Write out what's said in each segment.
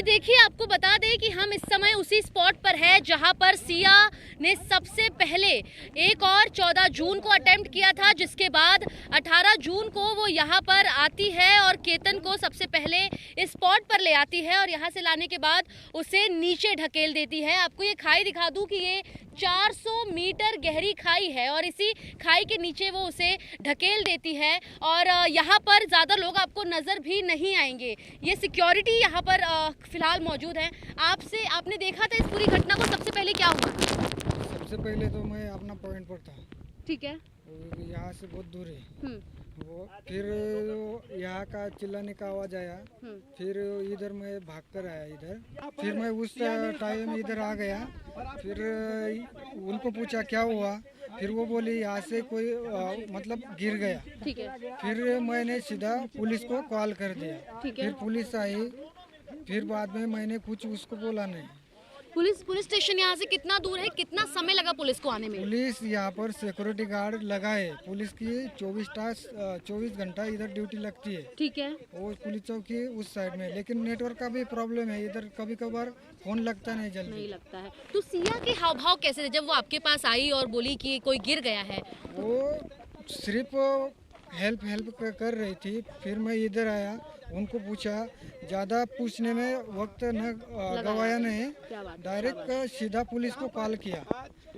देखिए, आपको बता दें कि हम इस समय उसी स्पॉट पर है जहां पर सिया ने सबसे पहले एक और 14 जून को अटेम्प्ट किया था, जिसके बाद 18 जून को वो यहां पर आती है और केतन को सबसे पहले इस स्पॉट पर ले आती है और यहां से लाने के बाद उसे नीचे ढकेल देती है। आपको ये खाई दिखा दूं कि ये 400 मीटर गहरी खाई है और इसी खाई के नीचे वो उसे ढकेल देती है और यहाँ पर ज़्यादा लोग आपको नज़र भी नहीं आएंगे। ये सिक्योरिटी यहाँ पर फिलहाल मौजूद है। आपने देखा था इस पूरी घटना को, सबसे पहले क्या हुआ? सबसे पहले तो मैं अपना पॉइंट पर था। ठीक है। यहाँ से बहुत दूर है वो, फिर यहाँ का चिल्लाने का आवाज आया, फिर इधर मैं भाग कर आया इधर, फिर मैं उस टाइम इधर आ गया, फिर उनको पूछा क्या हुआ, फिर वो बोली यहाँ से कोई मतलब गिर गया। ठीक है। फिर मैंने सीधा पुलिस को कॉल कर दिया। ठीक है। फिर पुलिस आई, फिर बाद में मैंने कुछ उसको बोला नहीं। पुलिस स्टेशन यहाँ से कितना दूर है? कितना समय लगा पुलिस को आने में? पुलिस यहाँ पर सिक्योरिटी गार्ड लगा है। पुलिस की 24 घंटा इधर ड्यूटी लगती है। ठीक है। वो पुलिस चौकी उस साइड में, लेकिन नेटवर्क का भी प्रॉब्लम है इधर, कभी कभार फोन लगता नहीं जल्दी। नहीं लगता है। तो सिया के हाव भाव कैसे थे जब वो आपके पास आई और बोली कि कोई गिर गया है? वो सिर्फ हेल्प कर रही थी। फिर मैं इधर आया, उनको पूछा, ज़्यादा पूछने में वक्त न गवाया नहीं, डायरेक्ट सीधा पुलिस को कॉल किया।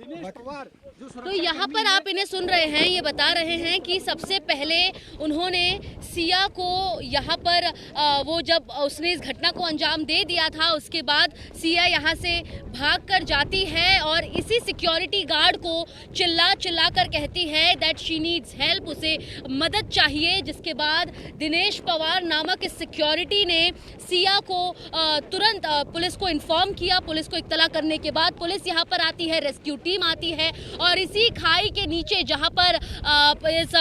तो यहाँ पर आप इन्हें सुन रहे हैं, ये बता रहे हैं कि सबसे पहले उन्होंने सिया को यहाँ पर वो जब उसने इस घटना को अंजाम दे दिया था, उसके बाद सिया यहाँ से भाग कर जाती है और इसी सिक्योरिटी गार्ड को चिल्ला कर कहती है दैट शी नीड्स हेल्प, उसे मदद चाहिए। जिसके बाद दिनेश पवार नामक इस सिक्योरिटी ने सिया को तुरंत पुलिस को इन्फॉर्म किया। पुलिस को इत्तला करने के बाद पुलिस यहाँ पर आती है, रेस्क्यू टीम आती है और इसी खाई के नीचे जहाँ पर इस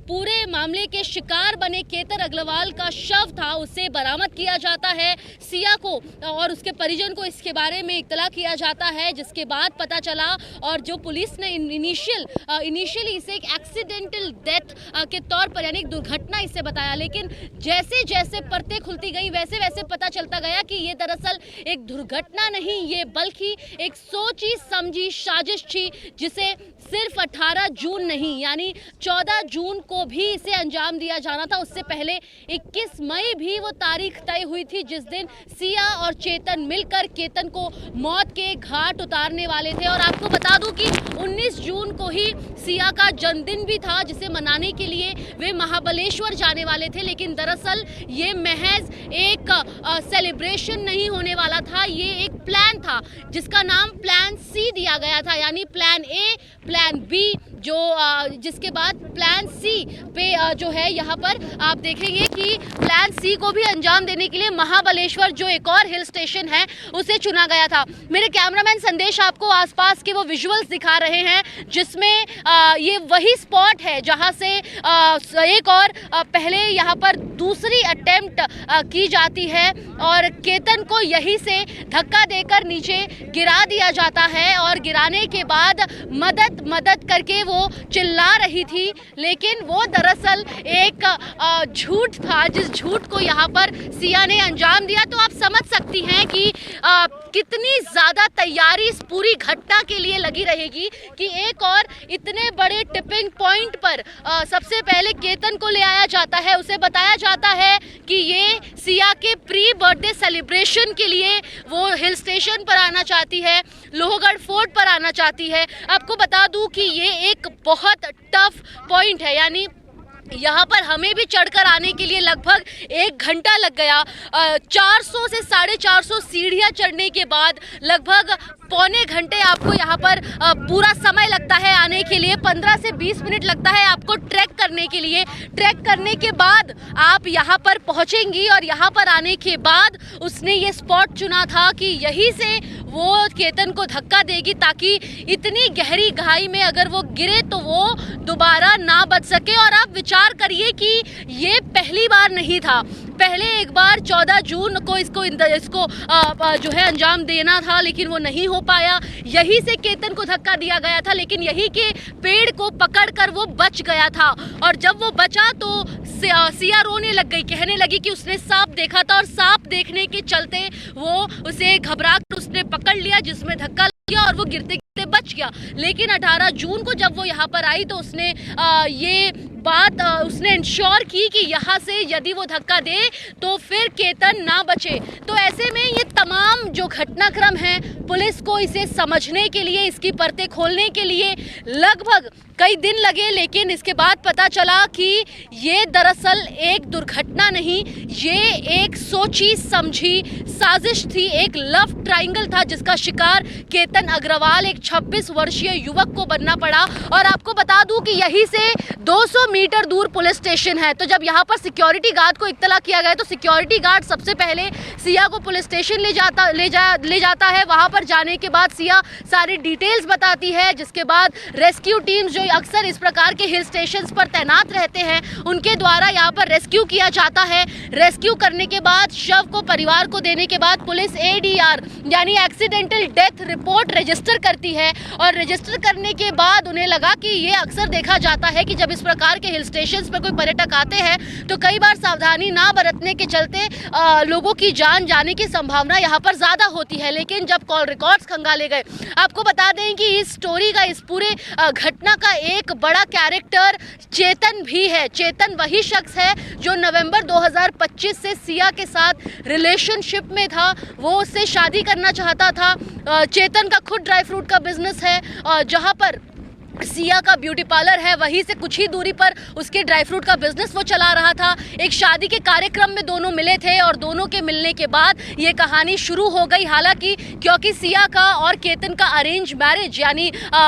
पूरे मामले के शिकार बने केतन अग्रवाल का शव था, उसे बरामद किया जाता है। सिया को और उसके परिजन को इसके बारे में इत्तला किया जाता है, जिसके बाद पता चला और जो पुलिस ने इनिशियली इसे एक एक्सीडेंटल डेथ के तौर पर यानी एक दुर्घटना इसे बताया, लेकिन जैसे जैसे परतें खुलती गई वैसे वैसे पता चलता गया कि ये दरअसल एक दुर्घटना नहीं, ये बल्कि एक सोची समझी साजिश थी, जिसे सिर्फ 18 जून नहीं यानी 14 जून को भी इसे अंजाम दिया जाना था। उससे पहले 21 मई भी वो तारीख तय हुई थी जिस दिन सिया और चेतन मिलकर केतन को मौत के घाट उतारने वाले थे। और आपको बता दूं कि 19 जून को ही सिया का जन्मदिन भी था, जिसे मनाने के लिए वे महाबलेश्वर जाने वाले थे, लेकिन दरअसल ये महज एक सेलिब्रेशन नहीं होने वाला था, ये एक प्लान था जिसका नाम प्लान सी दिया गया था, यानी प्लान ए, प्लान बी, जो जिसके बाद प्लान सी पे जो है यहाँ पर आप देखेंगे कि प्लान सी को भी अंजाम देने के लिए महाबलेश्वर जो एक और हिल स्टेशन है उसे चुना गया था। मेरे कैमरामैन संदेश आपको आसपास के वो विजुअल्स दिखा रहे हैं, जिसमें ये वही स्पॉट है जहाँ से एक और पहले यहाँ पर दूसरी अटेम्प्ट की जाती है और केतन को यहीं से धक्का देकर नीचे गिरा दिया जाता है और गिराने के बाद मदद करके वो चिल्ला रही थी, लेकिन वो दरअसल एक झूठ था, जिस झूठ को यहाँ पर सिया ने अंजाम दिया। तो आप समझ सकती हैं कि कितनी ज़्यादा तैयारी इस पूरी घटना के लिए लगी रहेगी कि एक और इतने बड़े टिपिंग पॉइंट पर सबसे पहले केतन को ले आया जाता है, उसे बताया जाता है कि ये सिया के प्री बर्थडे सेलिब्रेशन के लिए वो हिल स्टेशन पर आना चाहती है, लोहगढ़ फोर्ट पर आना चाहती है। आपको बता दूं कि ये एक बहुत टफ पॉइंट है, यानी यहाँ पर हमें भी चढ़कर आने के लिए लगभग 1 घंटा लग गया। 400 से 450 सीढ़ियाँ चढ़ने के बाद लगभग पौने घंटे आपको यहाँ पर पूरा समय लगता है आने के लिए। 15 से 20 मिनट लगता है आपको ट्रैक करने के लिए। ट्रैक करने के बाद आप यहाँ पर पहुँचेंगी और यहाँ पर आने के बाद उसने ये स्पॉट चुना था कि यहीं से वो केतन को धक्का देगी ताकि इतनी गहरी गहराई में अगर वो गिरे तो वो दोबारा ना बच सके। और आप विचार करिए कि ये पहली बार नहीं था, पहले एक बार 14 जून को इसको जो है अंजाम देना था, लेकिन वो नहीं हो पाया। यहीं से केतन को धक्का दिया गया था, लेकिन यहीं के पेड़ को पकड़कर वो बच गया था। और जब वो बचा तो सिया रोने लग गई, कहने लगी कि उसने सांप देखा था और सांप देखने के चलते वो उसे घबराकर उसने पकड़ लिया, जिसमें धक्का लगा और वो गिरते गिरते बच गया। लेकिन 18 जून को जब वो यहाँ पर आई तो उसने ये बात उसने इंश्योर की कि यहाँ से यदि वो धक्का दे तो फिर केतन ना बचे। तो ऐसे में ये तमाम जो घटनाक्रम है, पुलिस को इसे समझने के लिए, इसकी परतें खोलने के लिए लगभग कई दिन लगे, लेकिन इसके बाद पता चला कि ये दरअसल एक दुर्घटना नहीं, ये एक सोची समझी साजिश थी, एक लव ट्रायंगल था जिसका शिकार केतन अग्रवाल, एक 26 वर्षीय युवक को बनना पड़ा। और आपको बता दूं कि यहीं से 200 मीटर दूर पुलिस स्टेशन है। तो जब यहाँ पर सिक्योरिटी गार्ड को इत्तला किया गया तो सिक्योरिटी गार्ड सबसे पहले सिया को पुलिस स्टेशन ले जाता है। वहाँ पर जाने के बाद सिया सारी डिटेल्स बताती है, जिसके बाद रेस्क्यू टीम्स जो अक्सर इस प्रकार के हिल स्टेशंस पर तैनात रहते हैं उनके द्वारा यहाँ पर रेस्क्यू किया जाता है। रेस्क्यू करने के बाद शव को परिवार को देने के बाद पुलिस ADR यानी एक्सीडेंटल डेथ रिपोर्ट रजिस्टर करती है। और रजिस्टर करने के बाद उन्हें लगा कि ये अक्सर देखा जाता है कि जब इस प्रकार के हिल स्टेशंस पर कोई पर्यटक आते हैं तो कई बार सावधानी ना बरतने के चलते लोगों की जान जाने की संभावना यहाँ पर ज़्यादा होती है। लेकिन जब कॉल रिकॉर्ड्स खंगाले गए, आपको बता दें कि इस स्टोरी का, इस पूरे घटना का एक बड़ा कैरेक्टर चेतन भी है। चेतन वही शख्स है जो नवंबर 2025 से सिया के साथ रिलेशनशिप में था, वो उससे शादी करना चाहता था। चेतन का खुद ड्राई फ्रूट का बिजनेस है, जहाँ पर सिया का ब्यूटी पार्लर है, वहीं से कुछ ही दूरी पर उसके ड्राई फ्रूट का बिजनेस वो चला रहा था। एक शादी के कार्यक्रम में दोनों मिले थे और दोनों के मिलने के बाद ये कहानी शुरू हो गई। हालांकि क्योंकि सिया का और केतन का अरेंज मैरिज यानी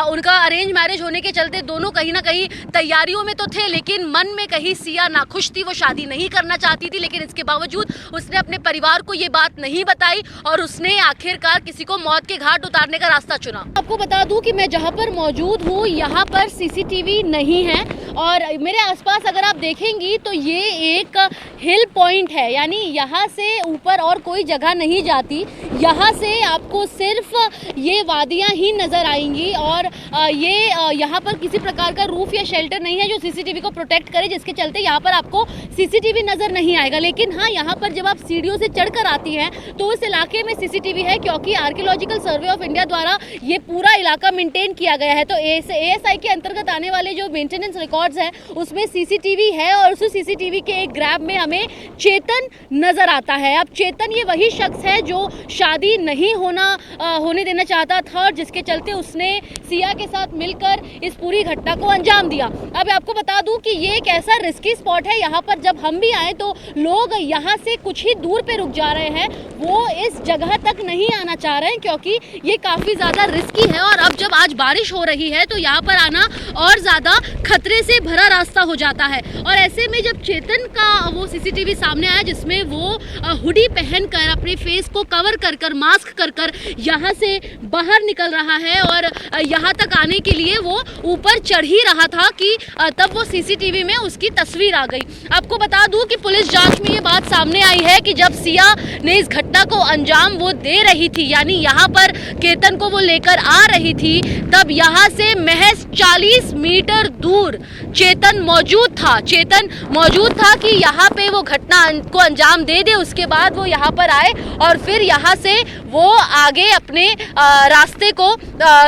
उनका अरेंज मैरिज होने के चलते दोनों कहीं ना कहीं तैयारियों में तो थे, लेकिन मन में कहीं सिया नाखुश थी, वो शादी नहीं करना चाहती थी। लेकिन इसके बावजूद उसने अपने परिवार को ये बात नहीं बताई और उसने आखिरकार किसी को मौत के घाट उतारने का रास्ता चुना। आपको बता दूं कि मैं जहाँ पर मौजूद हूँ यहाँ पर CCTV नहीं है और मेरे आसपास अगर आप देखेंगी तो ये एक हिल पॉइंट है, यानी यहाँ से ऊपर और कोई जगह नहीं जाती। यहाँ से आपको सिर्फ ये वादियाँ ही नज़र आएंगी और ये यहाँ पर किसी प्रकार का रूफ या शेल्टर नहीं है जो CCTV को प्रोटेक्ट करे, जिसके चलते यहाँ पर आपको CCTV नज़र नहीं आएगा। लेकिन हाँ, यहाँ पर जब आप सीढ़ियों से चढ़कर आती हैं तो उस इलाके में CCTV है, क्योंकि आर्कियोलॉजिकल सर्वे ऑफ इंडिया द्वारा ये पूरा इलाका मेंटेन किया गया है। तो ASI के अंतर्गत आने वाले जो मेंटेनेंस रिकॉर्ड्स हैं उसमें CCTV है और उस CCTV के एक ग्रैब में हमें चेतन नजर आता है। अब चेतन ये वही शख्स है जो शादी नहीं होने देना चाहता था और जिसके चलते उसने सिया के साथ मिलकर इस पूरी घटना को अंजाम दिया। अब आपको बता दूं कि ये एक ऐसा रिस्की स्पॉट है, यहाँ पर जब हम भी आए तो लोग यहाँ से कुछ ही दूर पे रुक जा रहे हैं, वो इस जगह तक नहीं आना चाह रहे हैं क्योंकि ये काफ़ी ज़्यादा रिस्की है। और अब जब आज बारिश हो रही है तो यहाँ पर आना और ज़्यादा खतरे से भरा रास्ता हो जाता है। और ऐसे में जब चेतन का वो CCTV सामने आया जिसमें वो हुडी पहनकर अपने फेस को कवर कर मास्क कर यहाँ से बाहर निकल रहा है और यहाँ तक आने के लिए वो ऊपर चढ़ ही रहा था कि तब वो CCTV में उसकी तस्वीर आ गई। आपको बता दूं कि पुलिस जांच में ये बात सामने आई है कि जब सिया ने इस घटना को अंजाम वो दे रही थी, यानी यहाँ पर केतन को वो लेकर आ रही थी, तब यहाँ से महज 40 मीटर दूर चेतन मौजूद था। चेतन मौजूद था कि यहाँ पे वो घटना को अंजाम दे दे, उसके बाद वो यहाँ पर आए और फिर यहाँ से वो आगे अपने रास्ते को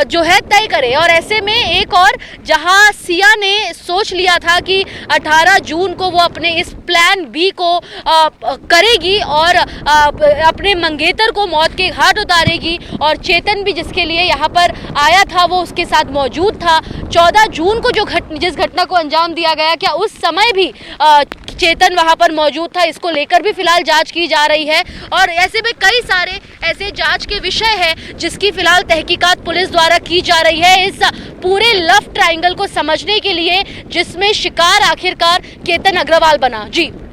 जो है तय करे। और ऐसे में एक और जहाँ सिया ने सोच लिया था कि 18 जून को वो अपने इस प्लान B को करेगी और अपने मंगेतर को मौत के घाट उतारेगी, और चेतन भी जिसके लिए यहाँ पर आया था वो उसके साथ मौजूद था। 14 जून को जिस घटना को अंजाम दिया गया, क्या उस समय भी चेतन वहां पर मौजूद था? इसको लेकर भी फिलहाल जांच की जा रही है और ऐसे में कई सारे ऐसे जांच के विषय हैं जिसकी फिलहाल तहकीकात पुलिस द्वारा की जा रही है इस पूरे लव ट्रायंगल को समझने के लिए, जिसमें शिकार आखिरकार केतन अग्रवाल बना। जी।